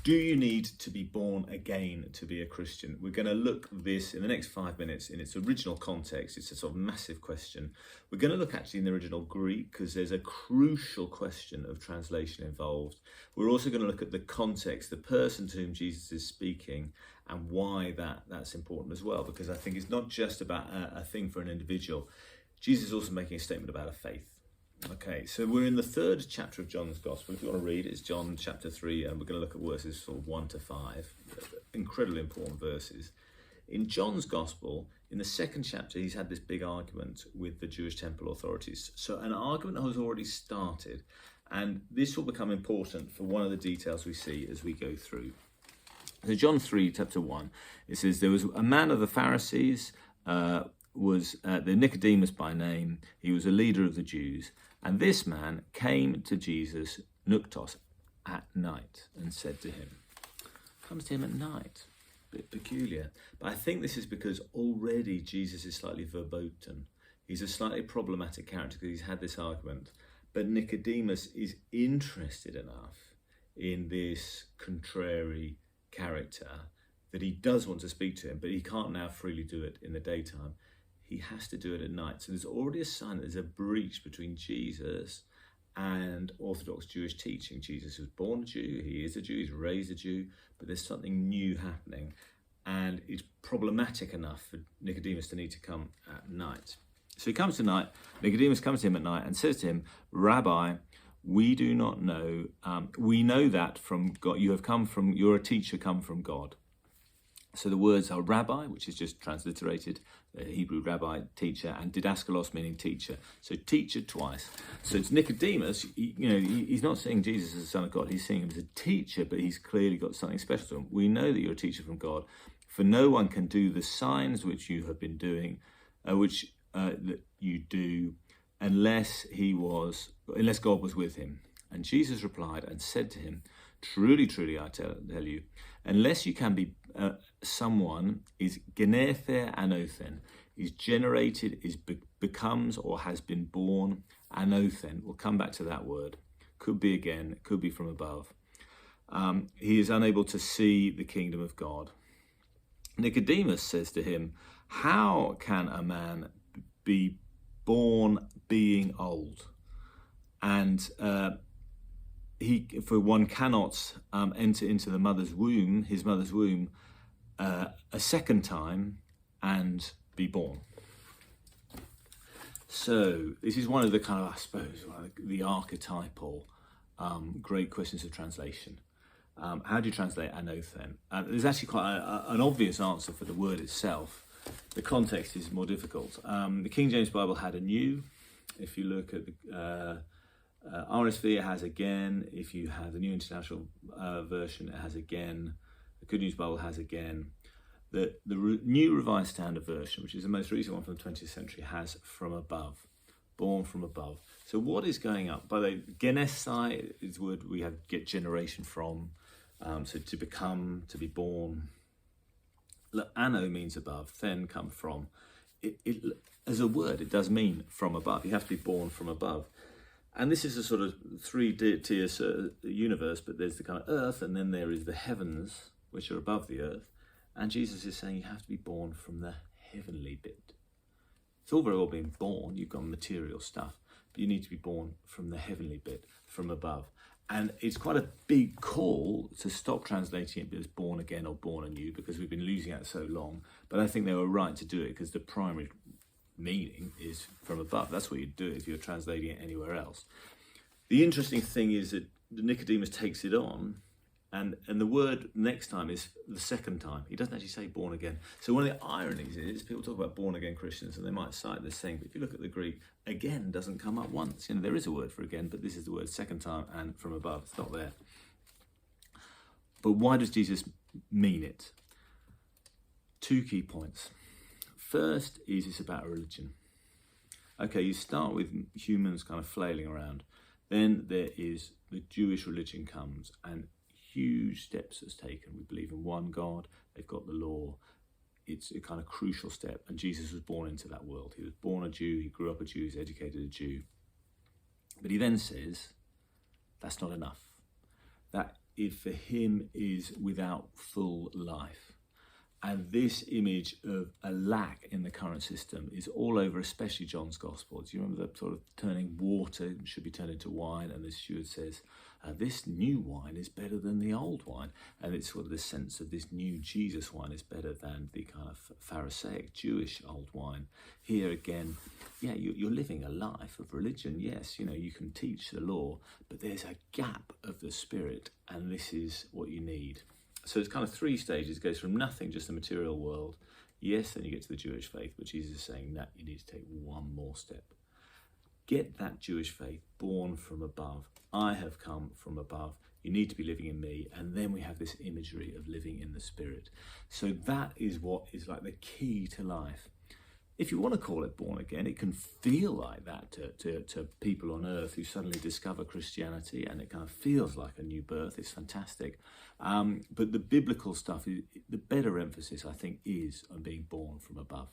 Do you need to be born again to be a Christian? We're going to look at this in the next 5 minutes in its original context. It's a sort of massive question. We're going to look actually in the original Greek because there's a crucial question of translation involved. We're also going to look at the context, the person to whom Jesus is speaking, and why that's important as well, because I think it's not just about a thing for an individual. Jesus is also making a statement about a faith. Okay, so we're in the third chapter of John's Gospel. If you want to read, it's John chapter 3, and we're going to look at verses sort of 1 to 5. Incredibly important verses. In John's Gospel, in the second chapter, he's had this big argument with the Jewish temple authorities. So an argument has already started, and this will become important for one of the details we see as we go through. So John 3, chapter 1, it says, there was a man of the Pharisees, was the Nicodemus by name. He was a leader of the Jews. And this man came to Jesus, nuktos, at night, and said to him, comes to him at night. Bit peculiar. But I think this is because already Jesus is slightly verboten. He's a slightly problematic character because he's had this argument. But Nicodemus is interested enough in this contrary character that he does want to speak to him, but he can't now freely do it in the daytime. He has to do it at night. So there's already a sign that there's a breach between Jesus and Orthodox Jewish teaching. Jesus was born a Jew, he is a Jew, he's raised a Jew, but there's something new happening. And it's problematic enough for Nicodemus to need to come at night. So he comes tonight, Nicodemus comes to him at night and says to him, Rabbi, we do not know, we know that from God, you're a teacher come from God. So the words are rabbi, which is just transliterated, the Hebrew rabbi, teacher, and didaskalos, meaning teacher. So teacher twice. So it's Nicodemus, he's not seeing Jesus as the Son of God, he's seeing him as a teacher, but he's clearly got something special to him. We know that you're a teacher from God, for no one can do the signs which you have been doing, that you do, unless God was with him. And Jesus replied and said to him, truly, truly, I tell you, unless you can be someone is genether anothen, is generated, becomes or has been born, anothen, we'll come back to that word, could be again, could be from above. He is unable to see the kingdom of God. Nicodemus says to him, how can a man be born being old? And for one cannot enter into the mother's womb, his mother's womb, a second time and be born. So this is one of the kind of, I suppose, the archetypal great questions of translation. How do you translate anothen? There's actually quite an obvious answer for the word itself. The context is more difficult. The King James Bible had a new. If you look at the RSV, it has again. If you have the New International Version, it has again. The Good News Bible has again. The New Revised Standard Version, which is the most recent one from the 20th century, has from above, born from above. So what is going up? By the way, genesai is the word we get generation from. So to become, to be born. Anno means above, then come from. It as a word, it does mean from above. You have to be born from above. And this is a sort of three-tier universe, but there's the kind of earth, and then there is the heavens, which are above the earth. And Jesus is saying you have to be born from the heavenly bit. It's all very well being born, you've got material stuff, but you need to be born from the heavenly bit, from above. And it's quite a big call to stop translating it as born again or born anew, because we've been losing out so long. But I think they were right to do it, because the primary meaning is from above. That's what you'd do if you're translating it anywhere else. The interesting thing is that Nicodemus takes it on, and the word next time is the second time. He doesn't actually say born again. So one of the ironies is people talk about born again Christians and they might cite this thing, but if you look at the Greek, again doesn't come up once. There is a word for again, but this is the word second time and from above. It's not there. But why does Jesus mean it? Two key points. First is it's about religion. Okay, you start with humans kind of flailing around. Then there is the Jewish religion comes, and huge steps is taken. We believe in one God. They've got the law. It's a kind of crucial step. And Jesus was born into that world. He was born a Jew. He grew up a Jew. He's educated a Jew. But he then says, that's not enough. That for him is without full life. And this image of a lack in the current system is all over, especially John's Gospel. Do you remember the sort of turning water should be turned into wine? And the steward says, this new wine is better than the old wine. And it's sort of the sense of this new Jesus wine is better than the kind of Pharisaic Jewish old wine. Here again, yeah, you're living a life of religion. Yes, you can teach the law, but there's a gap of the Spirit, and this is what you need. So it's kind of 3 stages. It goes from nothing, just the material world. Yes, then you get to the Jewish faith, but Jesus is saying that you need to take one more step. Get that Jewish faith born from above. I have come from above. You need to be living in me. And then we have this imagery of living in the Spirit. So that is what is like the key to life. If you want to call it born again, it can feel like that to people on earth who suddenly discover Christianity, and it kind of feels like a new birth. It's fantastic. But the biblical stuff, the better emphasis, I think, is on being born from above.